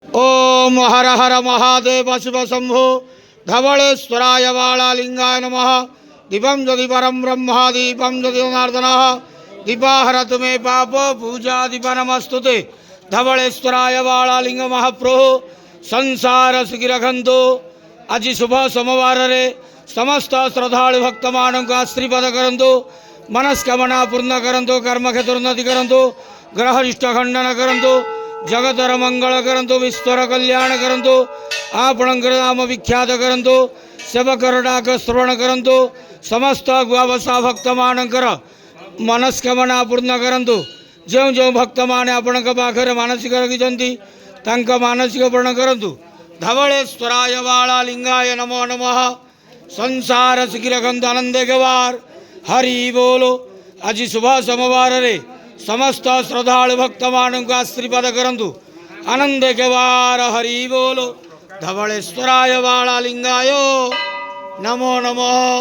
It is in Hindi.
ओम हर हर महादेव शिव शंभो धवलेश्वराय वालालिंगाय नमः। दीपं ज्योति परम ब्रह्म दीपं ज्योति जनार्दनः दीपाहरत मे पाप पूजा दीप नमस्तुते। धवलेश्वराय वालालिंग महाप्रभु संसार सुखी रखंतु। आज शुभ सोमवार रे समस्त श्रद्धालु भक्त मान को आशीर्वाद करंतु। मनस्कामना पूर्ण करंतु। कर्म क्षेत्र उन्नति करंतु। ग्रह इष्ट खंडन करंतु। जगतर मंगल करंतु। विश्वर कल्याण करंतु। आपणकर नाम विख्यात करंतु। सेवकर डाक श्रवण करंतु। समस्त गुआवसा भक्त मानकर मनस्कामना पूर्ण करंतु। जो जो भक्त माने आपण पाखरे मानसिक रखिछंती तांका मानसिक पूर्ण करंतु। धवलेश्वराय वालालिंगाय नमो नमः। संसार सुखी रखंतु। आनंदे गवार हरि बोलो। आज शुभ सोमवार रे समस्त श्रद्धालु भक्त मान को आशीर्वाद करंतु। आनंदे गवार हरि बोलो। धवलेश्वराय वालालिंगाय नमो नमः।